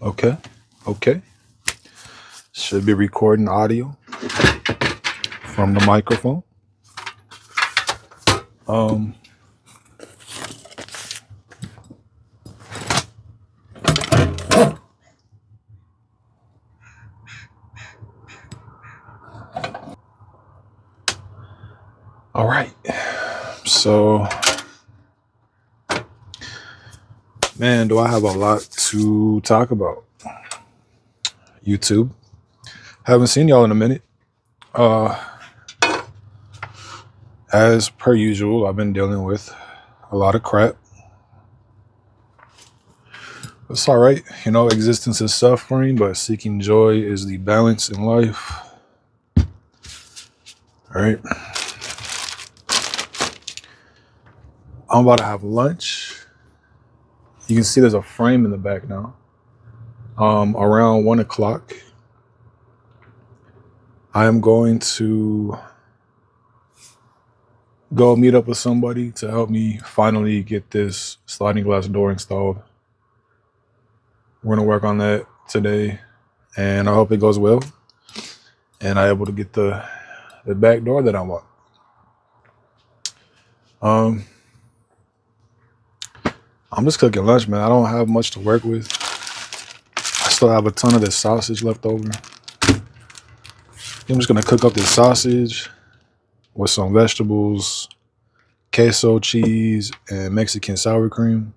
Okay. Okay. Should be recording audio from the microphone. Um, all right. So, man, do I have a lot to talk about? YouTube. Haven't seen y'all in a minute. As per usual, I've been dealing with a lot of crap. It's all right. You know, existence is suffering, but seeking joy is the balance in life. All right. I'm about to have lunch. You can see there's a frame in the back now. Around 1 o'clock, I am going to go meet up with somebody to help me finally get this sliding glass door installed. We're going to work on that today, and I hope it goes well, and I'm able to get the back door that I want. I'm just cooking lunch, man. I don't have much to work with. I still have a ton of this sausage left over. I'm just going to cook up this sausage with some vegetables, queso cheese, and Mexican sour cream.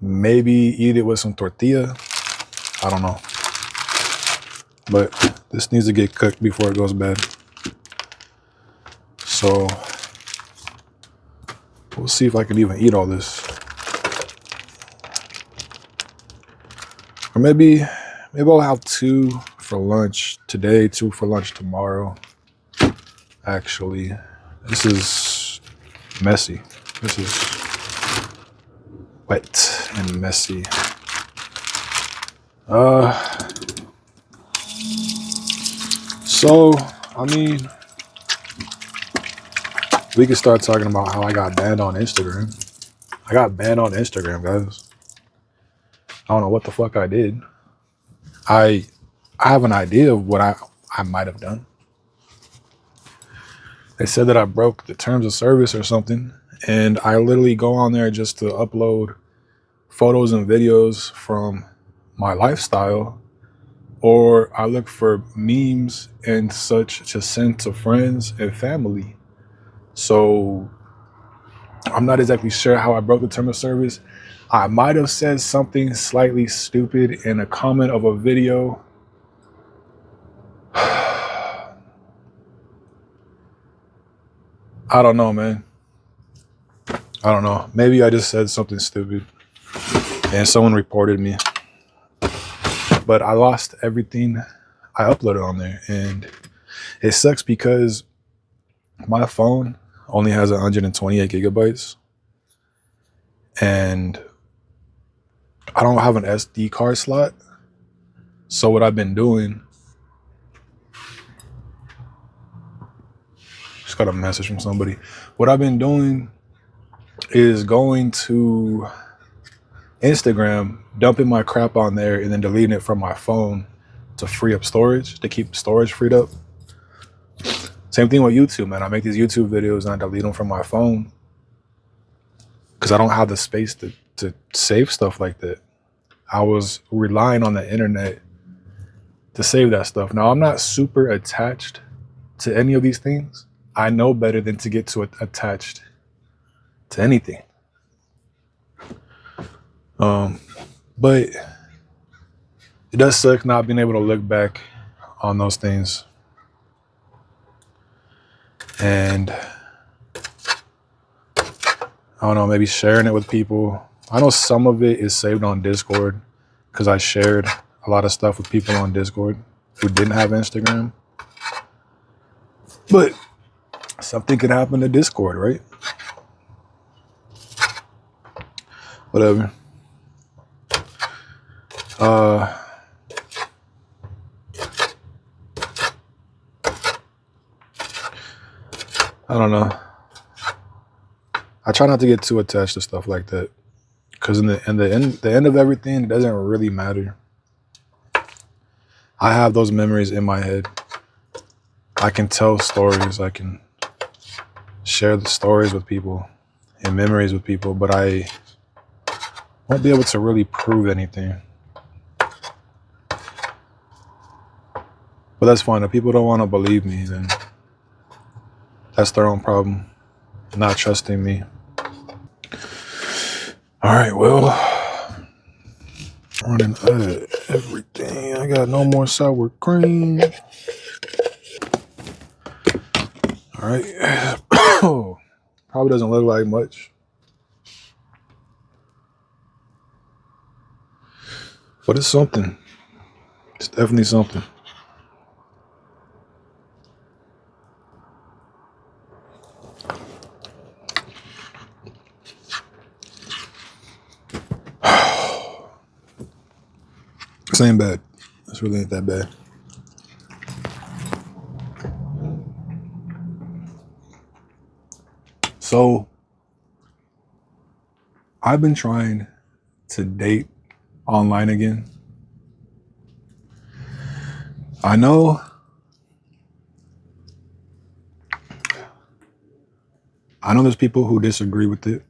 Maybe eat it with some tortilla. I don't know. But this needs to get cooked before it goes bad. So we'll see if I can even eat all this. Or maybe I'll have 2 for lunch today, 2 for lunch tomorrow. Actually, this is messy. This is wet and messy. So, I mean, we could start talking about how I got banned on Instagram. I got banned on Instagram, guys. I don't know what the fuck I did. I have an idea of what I might have done. They said that I broke the terms of service or something, and I literally go on there just to upload photos and videos from my lifestyle, or I look for memes and such to send to friends and family. So I'm not exactly sure how I broke the term of service. I might have said something slightly stupid in a comment of a video. I don't know, man. I don't know. Maybe I just said something stupid and someone reported me. But I lost everything I uploaded on there. And it sucks because my phone only has 128 gigabytes. And I don't have an SD card slot. So what I've been doing, just got a message from somebody. What I've been doing is going to Instagram, dumping my crap on there, and then deleting it from my phone to free up storage, to keep storage freed up. Same thing with YouTube, man. I make these YouTube videos and I delete them from my phone because I don't have the space to save stuff like that. I was relying on the internet to save that stuff. Now, I'm not super attached to any of these things. I know better than to get attached to anything. But it does suck not being able to look back on those things. And I don't know, maybe sharing it with people. I know some of it is saved on Discord because I shared a lot of stuff with people on Discord who didn't have Instagram. But something could happen to Discord, right? Whatever. I don't know. I try not to get too attached to stuff like that Because the end of everything, it doesn't really matter. I have those memories in my head. I can tell stories. I can share the stories with people and memories with people, but I won't be able to really prove anything. But that's fine. If people don't want to believe me, then that's their own problem. Not trusting me. All right, well, running out of everything. I got no more sour cream. All right. Probably doesn't look like much. But it's something. It's definitely something. This ain't bad. This really ain't that bad. So, I've been trying to date online again. I know there's people who disagree with it.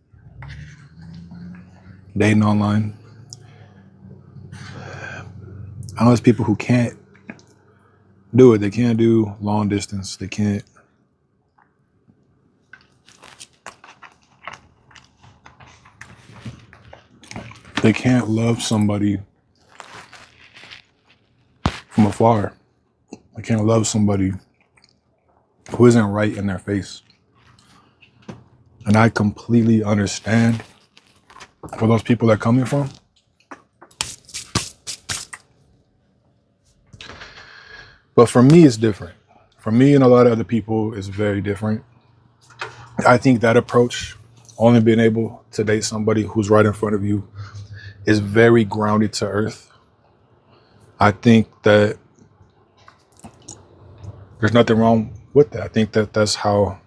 Dating online. I know there's people who can't do it. They can't do long distance. They can't. They can't love somebody from afar. They can't love somebody who isn't right in their face. And I completely understand where those people are coming from. But for me, it's different. For me and a lot of other people, it's very different. I think that approach, only being able to date somebody who's right in front of you, is very grounded to earth. I think that there's nothing wrong with that. I think that that's how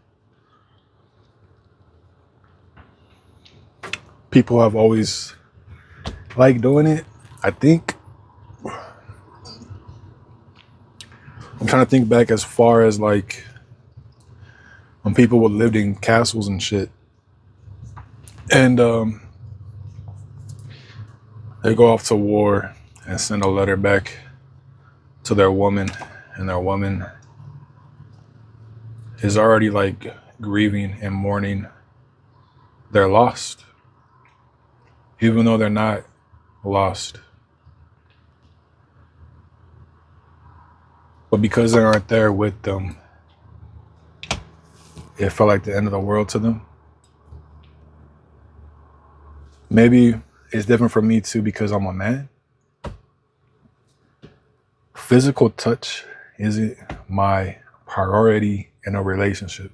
people have always liked doing it. I think I'm trying to think back as far as like when people would live in castles and shit. And they go off to war and send a letter back to their woman, and their woman is already like grieving and mourning their lost, even though they're not lost. But because they aren't there with them, it felt like the end of the world to them. Maybe it's different for me too because I'm a man. Physical touch isn't my priority in a relationship.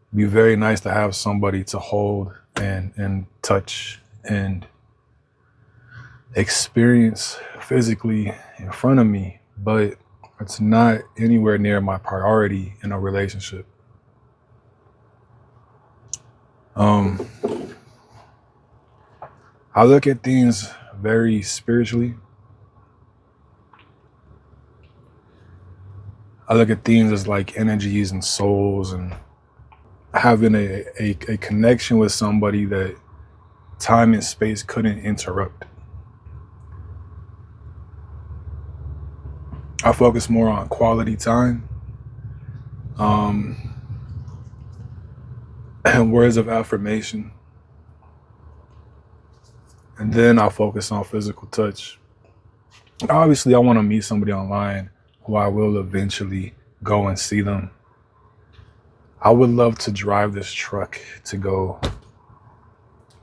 It'd be very nice to have somebody to hold and touch and experience physically in front of me, but it's not anywhere near my priority in a relationship. I look at things very spiritually. I look at things as like energies and souls, and having a connection with somebody that time and space couldn't interrupt. I focus more on quality time, and words of affirmation. And then I focus on physical touch. Obviously, I want to meet somebody online who I will eventually go and see them. I would love to drive this truck to go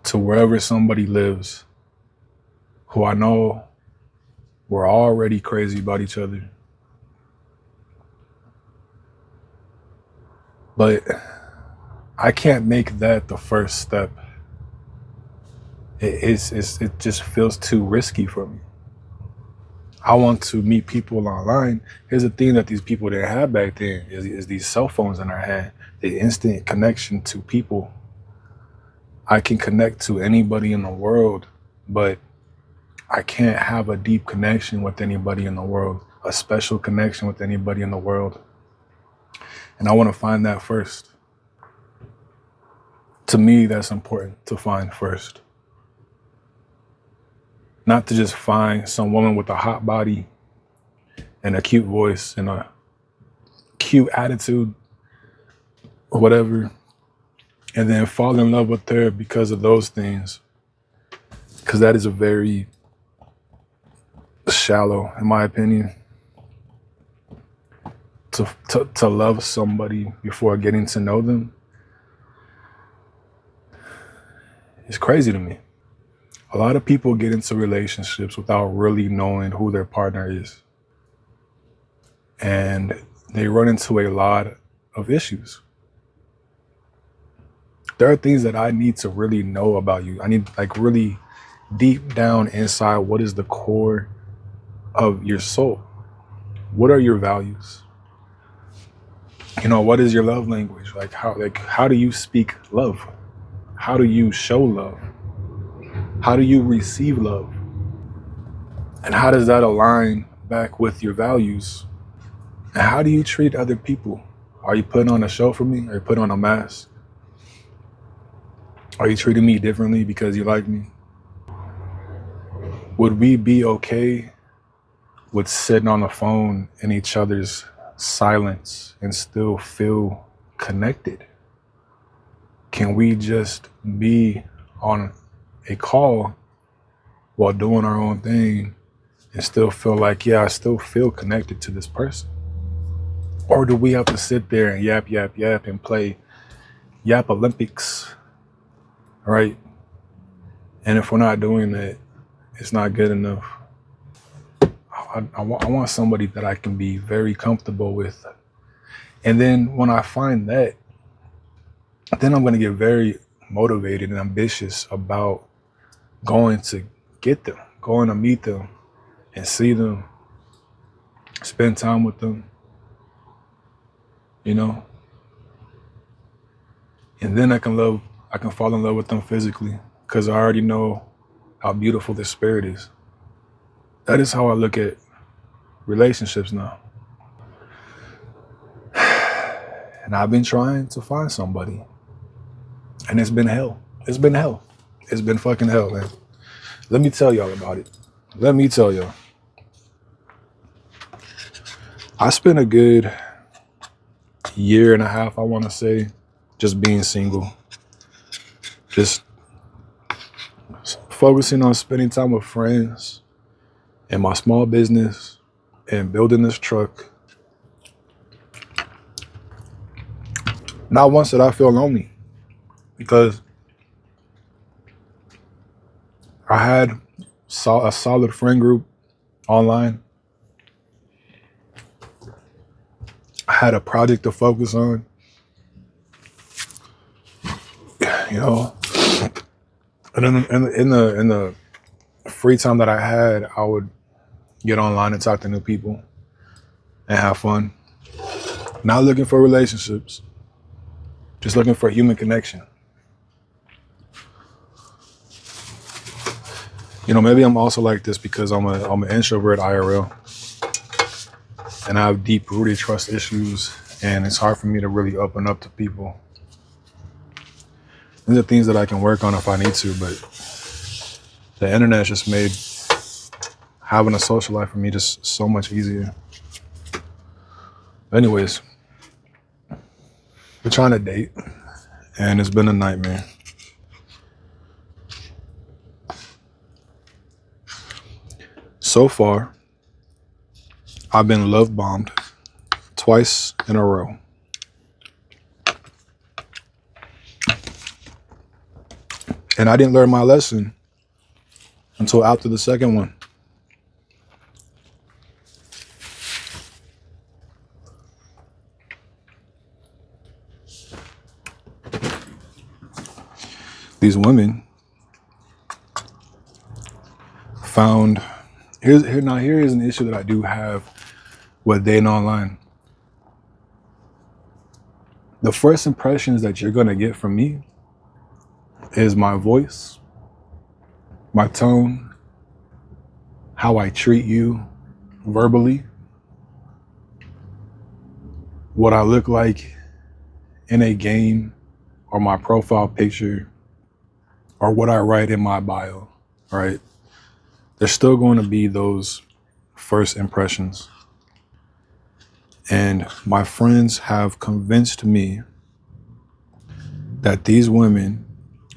to wherever somebody lives who I know we're already crazy about each other. But I can't make that the first step. It just feels too risky for me. I want to meet people online. Here's the thing that these people didn't have back then is these cell phones in our hand, the instant connection to people. I can connect to anybody in the world, but I can't have a deep connection with anybody in the world, a special connection with anybody in the world. And I want to find that first. To me, that's important to find first. Not to just find some woman with a hot body and a cute voice and a cute attitude or whatever, and then fall in love with her because of those things. Because that is a very shallow, in my opinion, to love somebody before getting to know them. It's crazy to me. A lot of people get into relationships without really knowing who their partner is. And they run into a lot of issues. There are things that I need to really know about you. I need, like, really deep down inside, what is the core of your soul? What are your values? You know, what is your love language? How do you speak love? How do you show love? How do you receive love? And how does that align back with your values? And how do you treat other people? Are you putting on a show for me? Are you putting on a mask? Are you treating me differently because you like me? Would we be okay with sitting on the phone in each other's silence and still feel connected? Can we just be on a call while doing our own thing and still feel like, yeah, I still feel connected to this person? Or do we have to sit there and yap, yap, yap and play Yap Olympics, right? And if we're not doing that, it's not good enough. I want somebody that I can be very comfortable with. And then when I find that, then I'm going to get very motivated and ambitious about going to get them, going to meet them and see them, spend time with them, you know? And then I can fall in love with them physically because I already know how beautiful their spirit is. That is how I look at relationships now. And I've been trying to find somebody. And it's been hell. It's been hell. It's been fucking hell, man. Let me tell y'all about it. Let me tell y'all. I spent a good year and a half, I want to say, just being single. Just focusing on spending time with friends and my small business and building this truck. Not once did I feel lonely because I had a solid friend group online. I had a project to focus on, you know. And in the free time that I had, I would get online and talk to new people and have fun. Not looking for relationships, just looking for human connection. You know, maybe I'm also like this because I'm an introvert IRL, and I have deep rooted trust issues, and it's hard for me to really open up to people. These are things that I can work on if I need to, but the internet just made having a social life for me just so much easier. Anyways, we're trying to date, and it's been a nightmare. So far, I've been love bombed twice in a row. And I didn't learn my lesson until after the second one. These women found, here is an issue that I do have with dating online. The first impressions that you're gonna get from me is my voice, my tone, how I treat you verbally, what I look like in a game or my profile picture or what I write in my bio, right? There's still going to be those first impressions. And my friends have convinced me that these women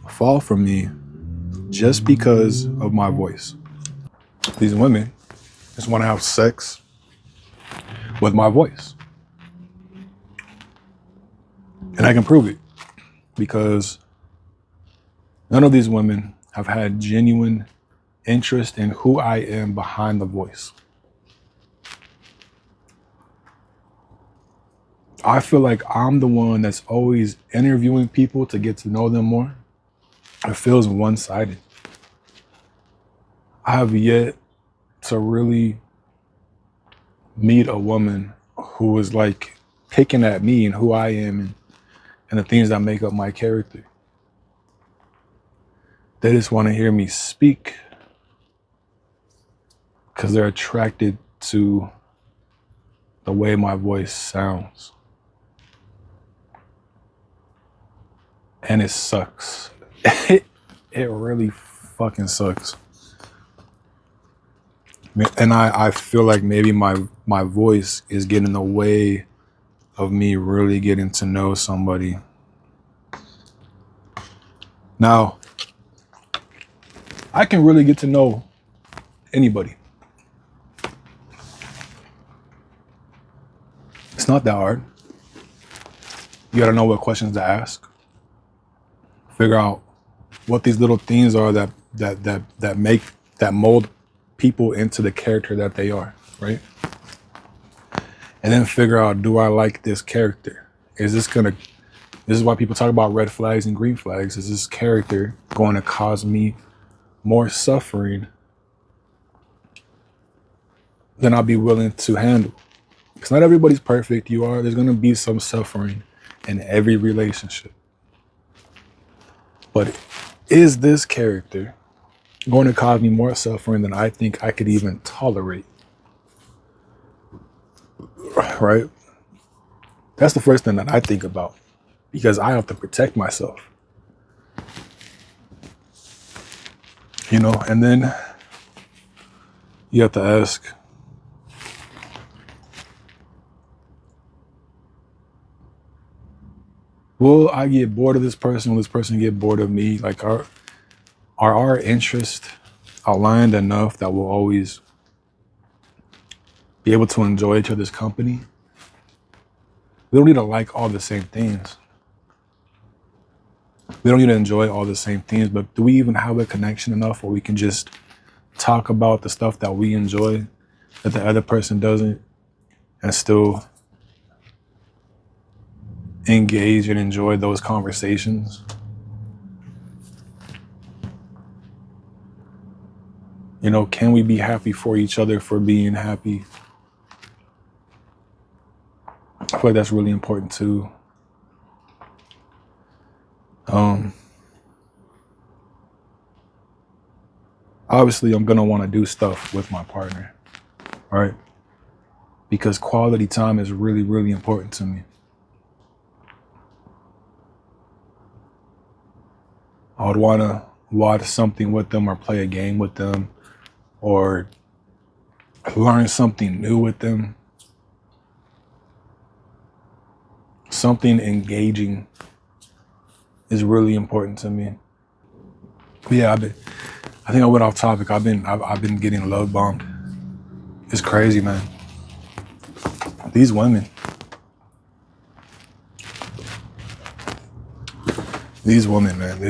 fall for me just because of my voice. These women just want to have sex with my voice. And I can prove it because none of these women have had genuine interest in who I am behind the voice. I feel like I'm the one that's always interviewing people to get to know them more. It feels one-sided. I have yet to really meet a woman who is like picking at me and who I am and the things that make up my character. They just want to hear me speak because they're attracted to the way my voice sounds. And it sucks. It really fucking sucks. And I feel like maybe my voice is getting in the way of me really getting to know somebody. Now, I can really get to know anybody. It's not that hard. You gotta know what questions to ask. Figure out what these little things are that mold people into the character that they are, right? And then figure out, do I like this character? This is why people talk about red flags and green flags. Is this character going to cause me more suffering than I'll be willing to handle? Because not everybody's perfect. There's going to be some suffering in every relationship. But is this character going to cause me more suffering than I think I could even tolerate? Right? That's the first thing that I think about because I have to protect myself. And then you have to ask, will I get bored of this person? Will this person get bored of me? Like, are our interests aligned enough that we'll always be able to enjoy each other's company? We don't need to like all the same things. We don't need to enjoy all the same things, but do we even have a connection enough where we can just talk about the stuff that we enjoy that the other person doesn't and still engage and enjoy those conversations? Can we be happy for each other for being happy? I feel like that's really important too. Obviously, I'm going to want to do stuff with my partner, right? Because quality time is really, really important to me. I would want to watch something with them or play a game with them or learn something new with them. Something engaging is really important to me. But yeah, I think I went off topic. I've been getting love bombed. It's crazy, man. These women, man,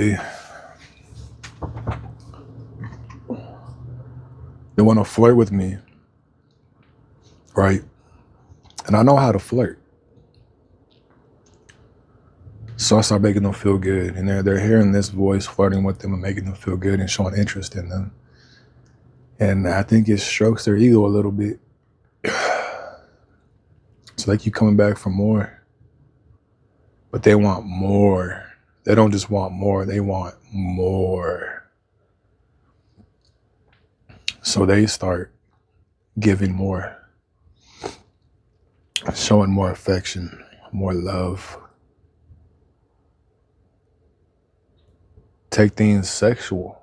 they want to flirt with me, right? And I know how to flirt. So I start making them feel good. And they're hearing this voice flirting with them and making them feel good and showing interest in them. And I think it strokes their ego a little bit. So they keep coming back for more. But they want more. They don't just want more, they want more. So they start giving more, showing more affection, more love. Take things sexual.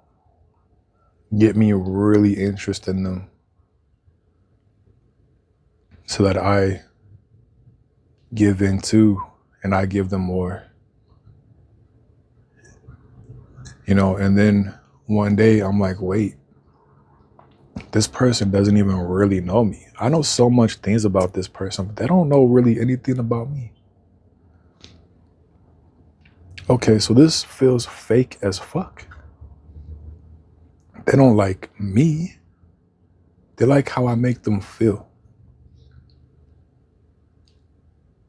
Get me really interested in them so that I give in too and I give them more. You know, and then one day I'm like, wait, this person doesn't even really know me. I know so much things about this person, but they don't know really anything about me. Okay, so this feels fake as fuck. They don't like me. They like how I make them feel.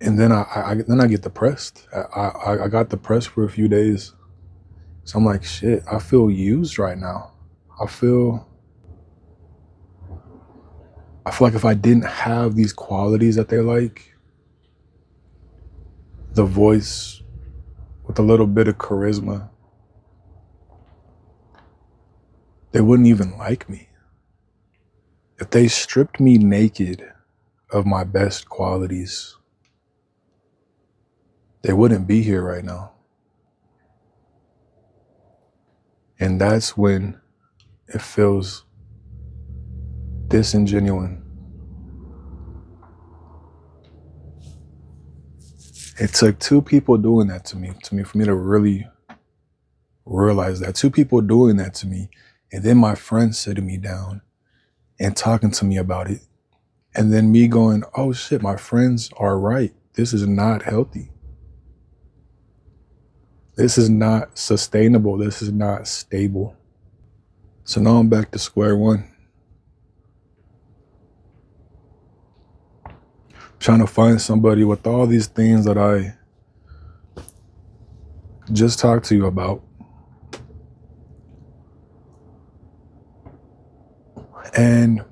And then I get depressed. I got depressed for a few days. So I'm like, shit, I feel used right now. I feel like if I didn't have these qualities that they like, the voice with a little bit of charisma, they wouldn't even like me. If they stripped me naked of my best qualities, they wouldn't be here right now. And that's when it feels disingenuine. It took two people doing that to me for me to really realize that. Two people doing that to me, and then my friend sitting me down and talking to me about it. And then me going, oh shit, my friends are right. This is not healthy. This is not sustainable. This is not stable. So now I'm back to square one. Trying to find somebody with all these things that I just talked to you about. And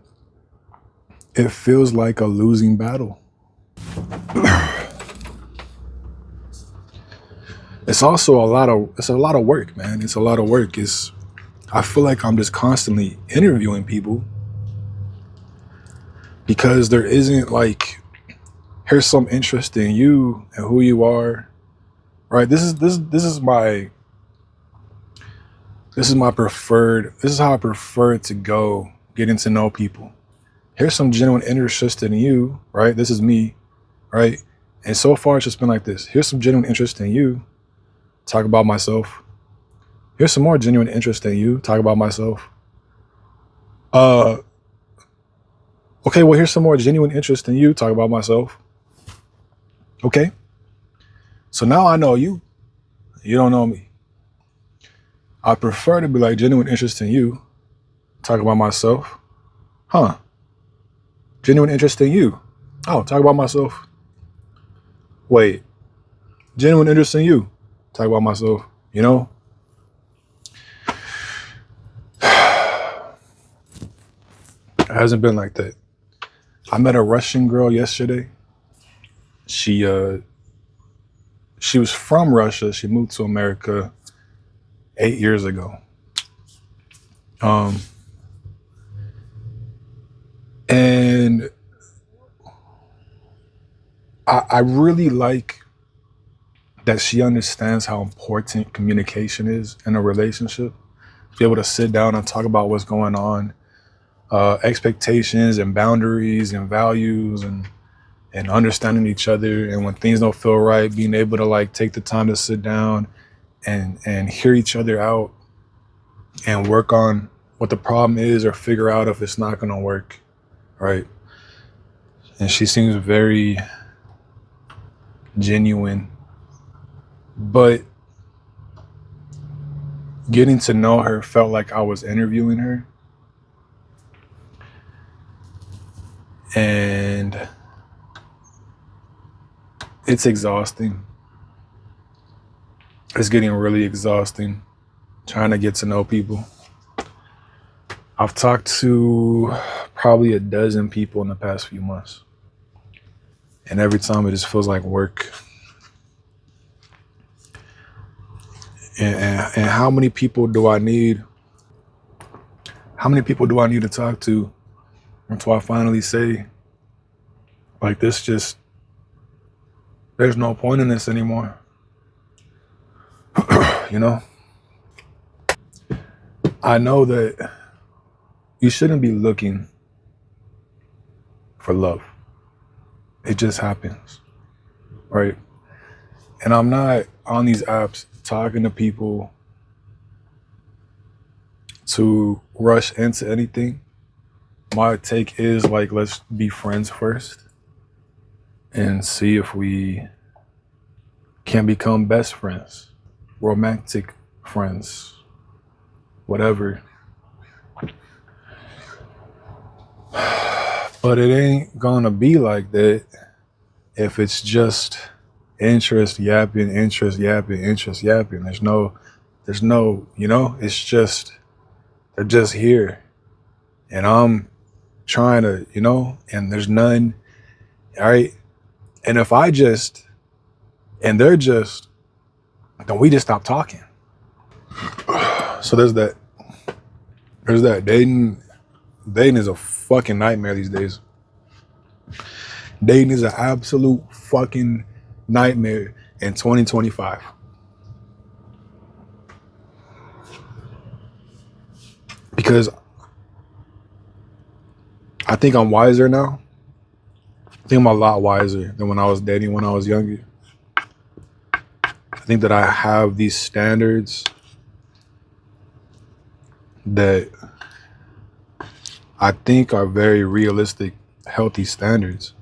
it feels like a losing battle. It's also a lot of work, man. It's a lot of work. I feel like I'm just constantly interviewing people because there isn't like, here's some interest in you and who you are, right? This is how I prefer to go getting to know people. Here's some genuine interest in you, right? This is me, right? And so far it's just been like this. Here's some genuine interest in you. Talk about myself. Here's some more genuine interest in you. Talk about myself. Okay, well, here's some more genuine interest in you. Talk about myself. Okay. So now I know you. You don't know me. I prefer to be like genuine interest in you. Talk about myself. Huh. Genuine interest in you. Oh, talk about myself. Wait. Genuine interest in you. Talk about myself. You know? It hasn't been like that. I met a Russian girl yesterday. She was from Russia. She moved to America 8 years ago. And I really like that she understands how important communication is in a relationship. Be able to sit down and talk about what's going on, expectations and boundaries and values and understanding each other. And when things don't feel right, being able to like take the time to sit down and hear each other out and work on what the problem is or figure out if it's not going to work, right? And she seems very genuine, but getting to know her felt like I was interviewing her. And it's exhausting. It's getting really exhausting trying to get to know people. I've talked to probably a dozen people in the past few months. And every time it just feels like work. And how many people do I need? How many people do I need to talk to until I finally say, like, this just, there's no point in this anymore? You know? I know that you shouldn't be looking for love. It just happens, right? And I'm not on these apps talking to people to rush into anything. My take is, like, let's be friends first and see if we can become best friends, romantic friends, whatever. But it ain't gonna be like that if it's just interest yapping, interest yapping, interest yapping. There's no, it's just, they're just here. And I'm trying to, and there's none, all right? And if I just, and they're just, then we just stop talking. So there's that dating is a fucking nightmare these days. Dating is an absolute fucking nightmare in 2025. Because I think I'm wiser now. I think I'm a lot wiser than when I was dating when I was younger. I think that I have these standards that I think are very realistic, healthy standards.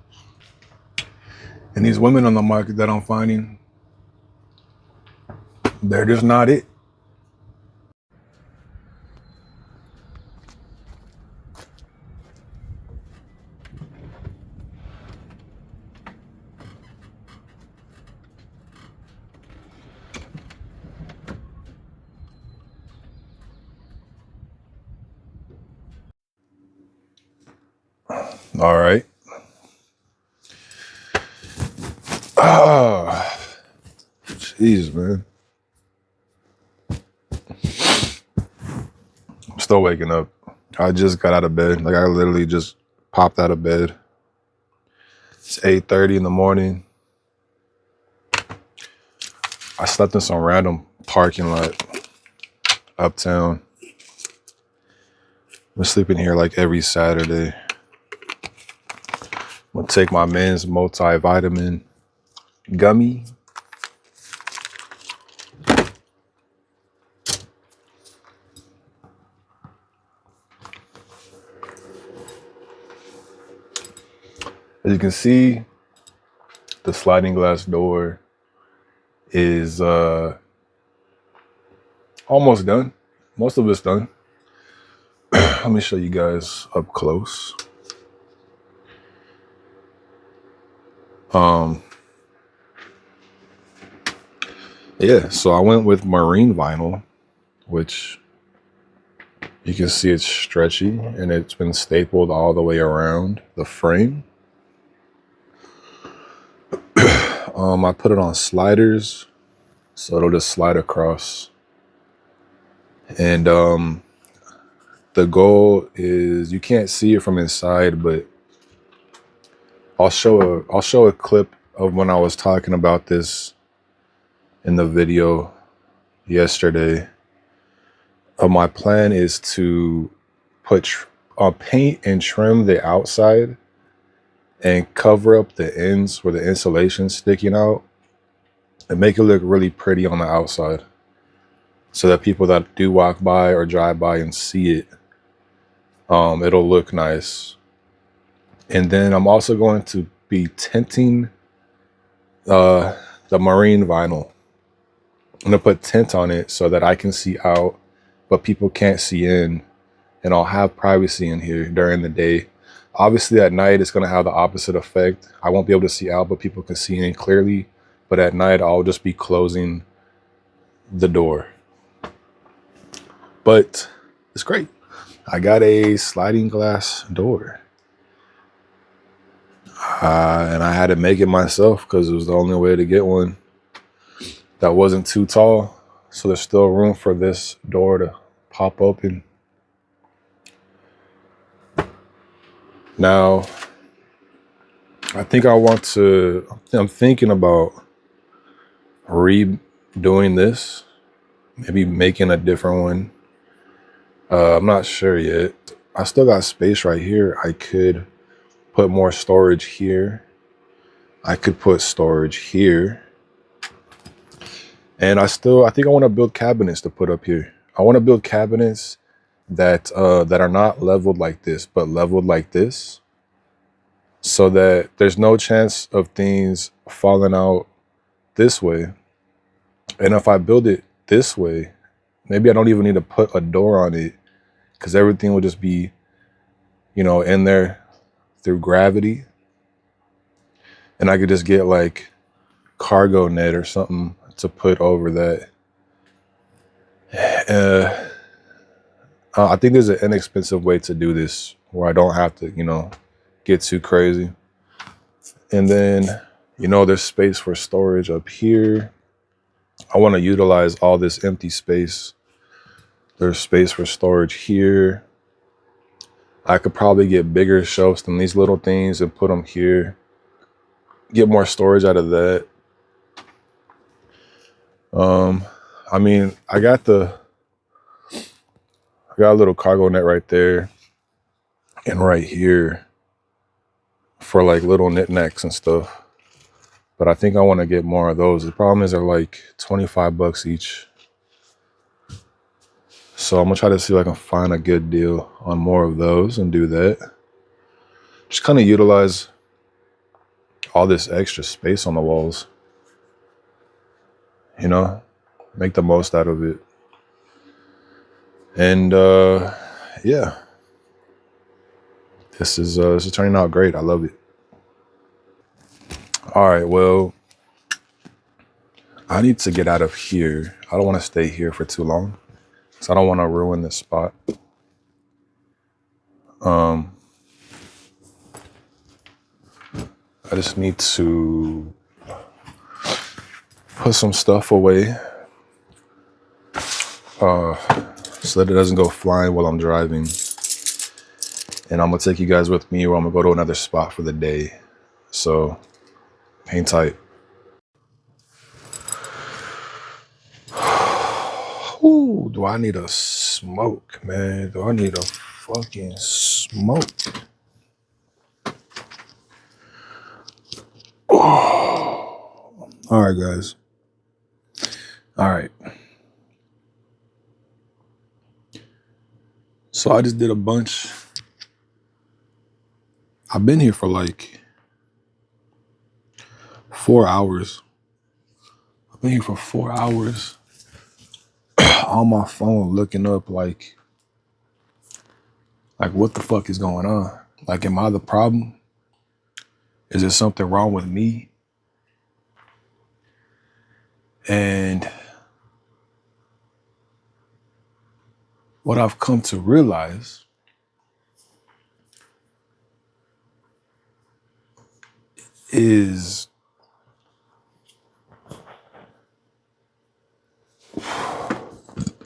And these women on the market that I'm finding, they're just not it. All right. Jeez, man. I'm still waking up. I just got out of bed. Like, I literally just popped out of bed. It's 8:30 in the morning. I slept in some random parking lot uptown. I'm sleeping here like every Saturday. I'm gonna take my men's multivitamin gummy. As you can see, the sliding glass door is almost done. Most of it's done. Let me show you guys up close. Yeah, so I went with marine vinyl, which you can see it's stretchy and it's been stapled all the way around the frame. I put it on sliders, so it'll just slide across. And the goal is, you can't see it from inside, but I'll show a clip of when I was talking about this in the video yesterday. My plan is to put paint and trim the outside and cover up the ends where the insulation's sticking out and make it look really pretty on the outside, so that people that do walk by or drive by and see it, it'll look nice. And then I'm also going to be tinting the marine vinyl. I'm gonna put tint on it so that I can see out, but people can't see in, and I'll have privacy in here during the day. Obviously at night it's gonna have the opposite effect. I won't be able to see out, but people can see in clearly. But at night I'll just be closing the door. But it's great. I got a sliding glass door. And I had to make it myself because it was the only way to get one that wasn't too tall. So there's still room for this door to pop open. Now, I think I'm thinking about redoing this, maybe making a different one. I'm not sure yet. I still got space right here. I could put more storage here. I could put storage here. And I think I want to build cabinets to put up here. I want to build cabinets that are not leveled like this, but leveled like this, so that there's no chance of things falling out this way. And if I build it this way, maybe I don't even need to put a door on it, because everything will just be, in there through gravity. And I could just get like cargo net or something to put over that. I think there's an inexpensive way to do this where I don't have to, get too crazy. And then, there's space for storage up here. I want to utilize all this empty space. There's space for storage here. I could probably get bigger shelves than these little things and put them here. Get more storage out of that. I mean, I got a little cargo net right there and right here for like little knickknacks and stuff. But I think I want to get more of those. The problem is they're like $25 each. So I'm gonna try to see if I can find a good deal on more of those and do that. Just kind of utilize all this extra space on the walls. Make the most out of it. And yeah, this is turning out great. I love it. All right, well, I need to get out of here. I don't want to stay here for too long, because I don't want to ruin this spot. I just need to put some stuff away so that it doesn't go flying while I'm driving. And I'm gonna take you guys with me, or I'm gonna go to another spot for the day. So hang tight. Ooh, do I need a smoke, man? Do I need a fucking smoke? Oh. All right, guys. All right. So I just did a bunch. I've been here for like 4 hours. I've been here for 4 hours on my phone looking up like what the fuck is going on? Like, am I the problem? Is there something wrong with me? And what I've come to realize is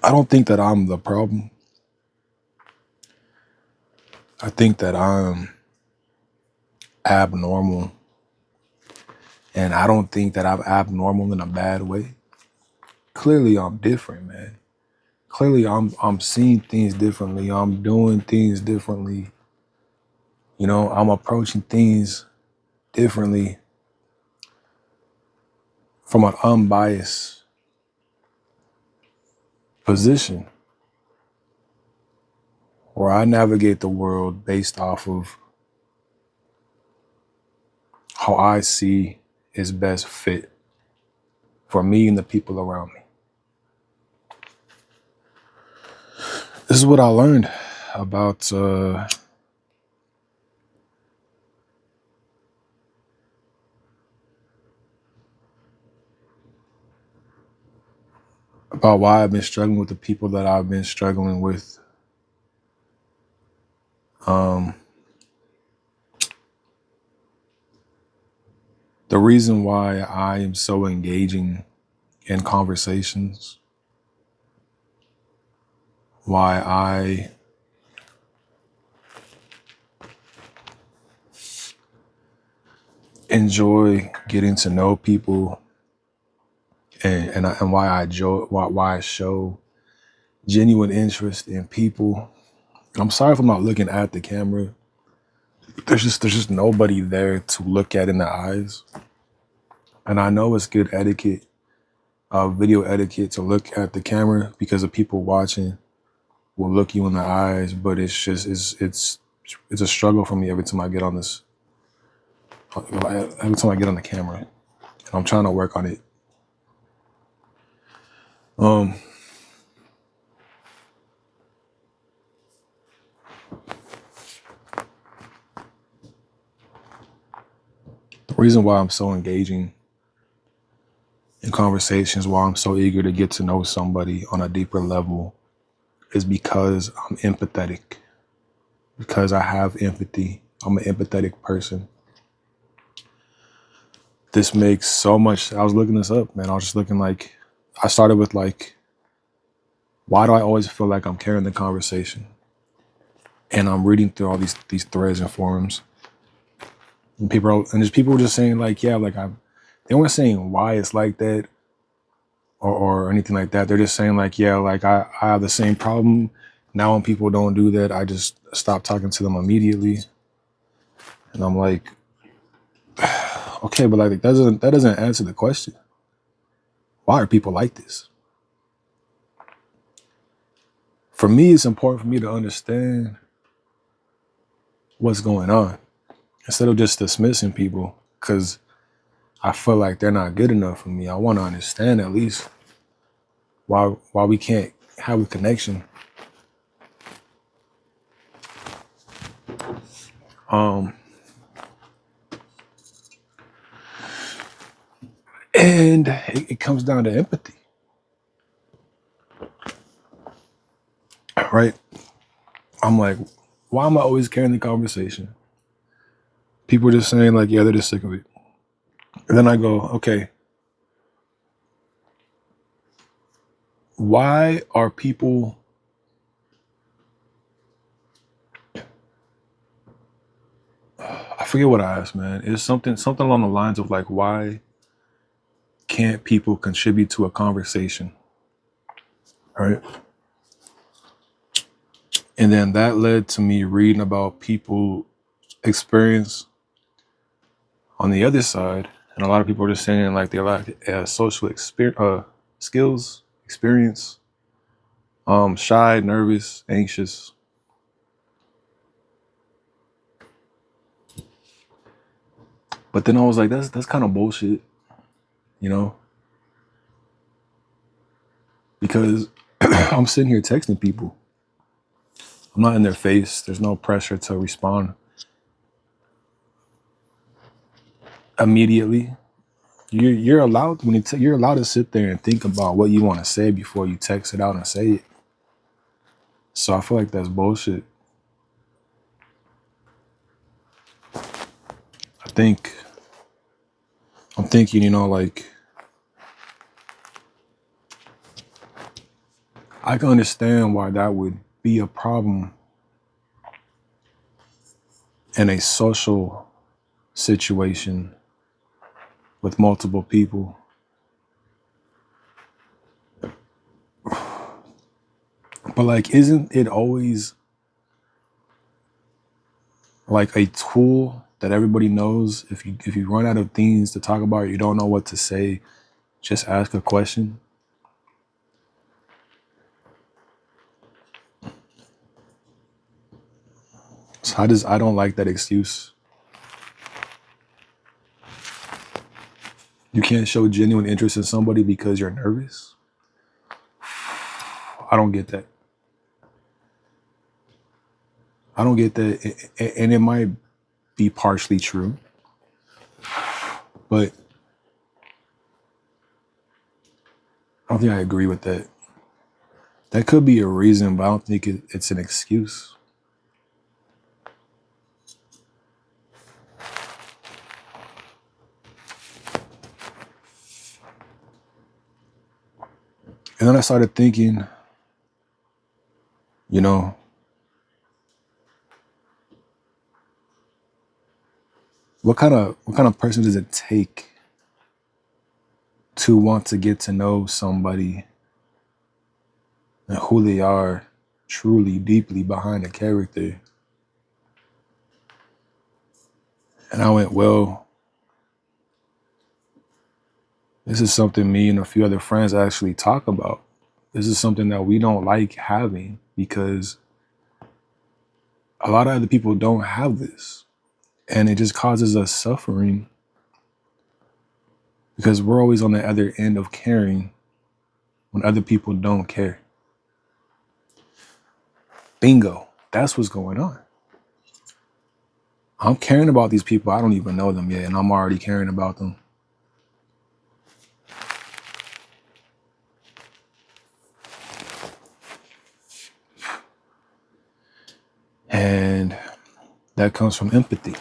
I don't think that I'm the problem. I think that I'm abnormal. And I don't think that I'm abnormal in a bad way. Clearly I'm different, man. Clearly I'm seeing things differently. I'm doing things differently. I'm approaching things differently from an unbiased position, where I navigate the world based off of how I see is best fit for me and the people around me. This is what I learned about why I've been struggling with the people that I've been struggling with. The reason why I am so engaging in conversations why I enjoy getting to know people, and why I show genuine interest in people. I'm sorry if I'm not looking at the camera. There's just nobody there to look at in the eyes. And I know it's good etiquette, video etiquette, to look at the camera because the people watching will look you in the eyes. But it's a struggle for me every time I get on this, every time I get on the camera. And I'm trying to work on it. The reason why I'm so engaging in conversations, why I'm so eager to get to know somebody on a deeper level, is because I'm empathetic. Because I have empathy. I'm an empathetic person. This makes so much. I was looking this up, man. I was just looking like, I started with like, why do I always feel like I'm carrying the conversation? And I'm reading through all these threads and forums, and there's people just saying like, yeah, like they weren't saying why it's like that or anything like that. They're just saying like, yeah, like I have the same problem. Now when people don't do that, I just stop talking to them immediately. And I'm like, okay, but like that doesn't answer the question. Why are people like this? For me, it's important for me to understand what's going on instead of just dismissing people because I feel like they're not good enough for me. I want to understand at least why we can't have a connection. And it comes down to empathy, right? I'm like, why am I always carrying the conversation? People are just saying like, yeah, they're just sick of it. And then I go, okay, why are people I forget what I asked, man. It's something along the lines of like, why can't people contribute to a conversation? Right. And then that led to me reading about people experience on the other side. And a lot of people are just saying like they lack social skills, experience, shy, nervous, anxious. But then I was like, that's kind of bullshit, you know? Because I'm sitting here texting people. I'm not in their face. There's no pressure to respond immediately. You're allowed you're allowed to sit there and think about what you want to say before you text it out and say it. So I feel like that's bullshit. I'm thinking, you know, like I can understand why that would be a problem in a social situation with multiple people. But like, isn't it always like a tool that everybody knows? If you run out of things to talk about, you don't know what to say, just ask a question. So I don't like that excuse. You can't show genuine interest in somebody because you're nervous. I don't get that. I don't get that. And it might be partially true, but I don't think I agree with that. That could be a reason, but I don't think it's an excuse. And then I started thinking, You know, what kind of person does it take to want to get to know somebody and who they are truly, deeply behind the character? And I went, well, this is something me and a few other friends actually talk about. This is something that we don't like having because a lot of other people don't have this. And it just causes us suffering because we're always on the other end of caring when other people don't care. Bingo. That's what's going on. I'm caring about these people. I don't even know them yet, and I'm already caring about them. And that comes from empathy.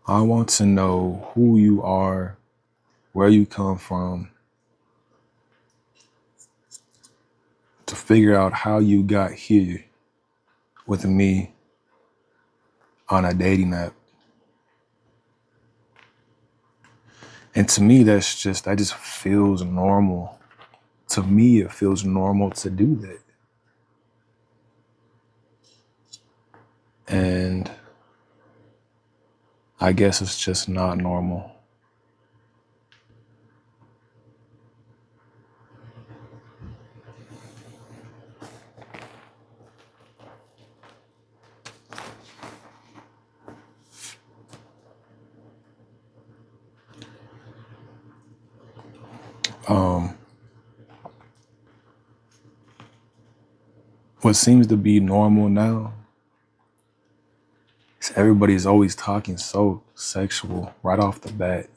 I want to know who you are, where you come from, to figure out how you got here with me on a dating app. And to me, that just feels normal. To me, it feels normal to do that. And I guess it's just not normal. What seems to be normal now is everybody's always talking so sexual right off the bat.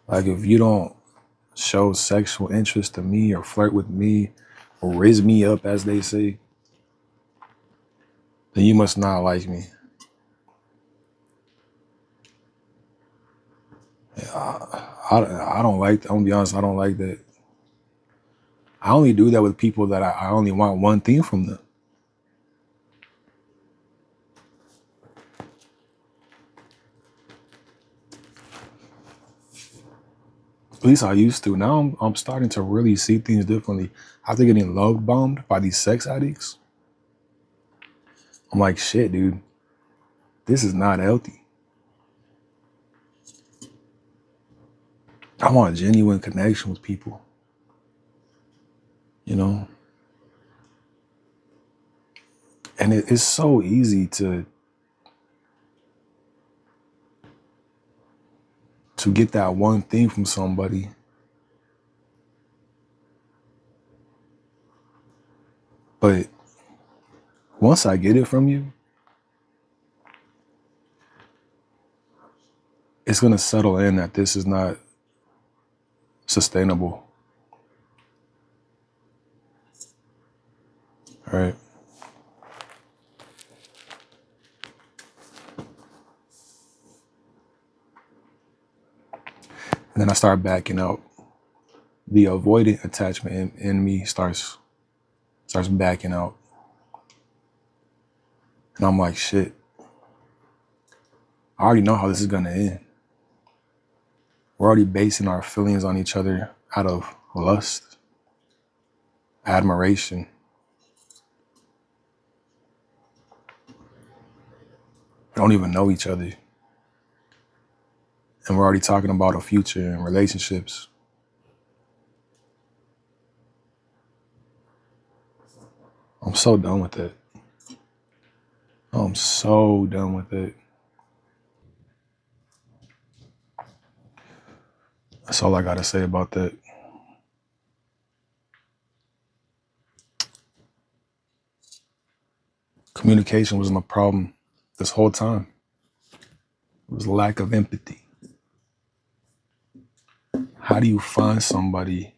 Like if you don't show sexual interest to me or flirt with me or raise me up, as they say, then you must not like me. I don't like that. I'm gonna be honest, I don't like that. I only do that with people that I only want one thing from them. At least I used to. Now I'm starting to really see things differently. After getting love bombed by these sex addicts, I'm like, shit, dude, this is not healthy. I want a genuine connection with people, you know? And it's so easy to get that one thing from somebody. But once I get it from you, it's gonna settle in that this is not sustainable. All right. And then I start backing out. The avoidant attachment in me starts backing out. And I'm like, shit, I already know how this is gonna end. We're already basing our feelings on each other out of lust, admiration. We don't even know each other. And we're already talking about a future and relationships. I'm so done with it. I'm so done with it. That's all I gotta say about that. Communication wasn't a problem this whole time. It was lack of empathy. How do you find somebody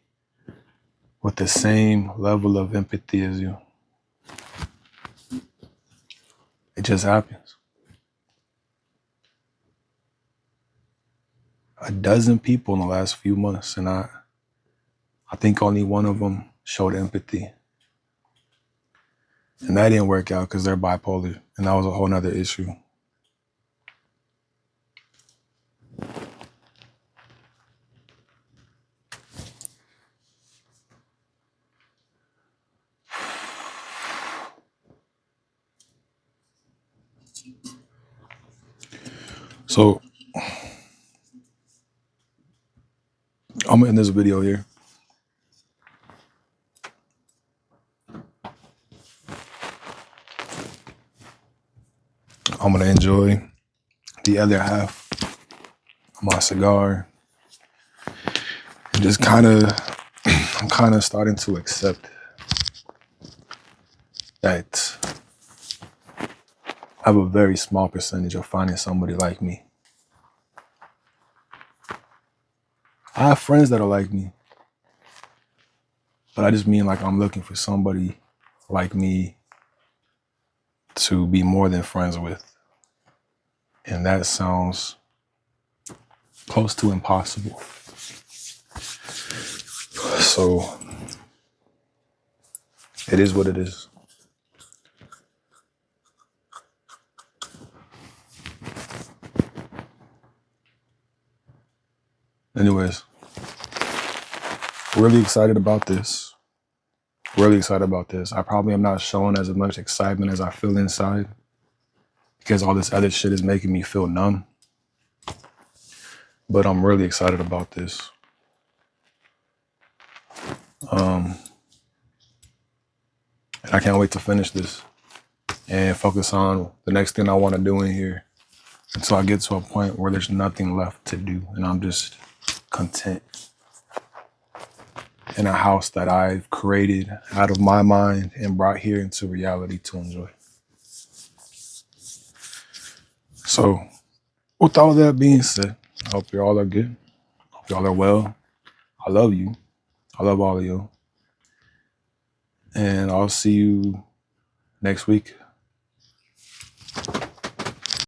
with the same level of empathy as you? It just happens. A dozen people in the last few months, and I think only one of them showed empathy. And that didn't work out because they're bipolar. And that was a whole nother issue. So I'm gonna end this video here. I'm gonna enjoy the other half of my cigar. And just I'm kind of starting to accept that I have a very small percentage of finding somebody like me. I have friends that are like me, but I just mean like I'm looking for somebody like me to be more than friends with. And that sounds close to impossible. So it is what it is. Anyways, really excited about this. Really excited about this. I probably am not showing as much excitement as I feel inside because all this other shit is making me feel numb. But I'm really excited about this. And I can't wait to finish this and focus on the next thing I want to do in here until I get to a point where there's nothing left to do and I'm just content in a house that I've created out of my mind and brought here into reality to enjoy. So with all that being said, I hope you all are good. I hope y'all are well. I love you. I love all of you. And I'll see you next week.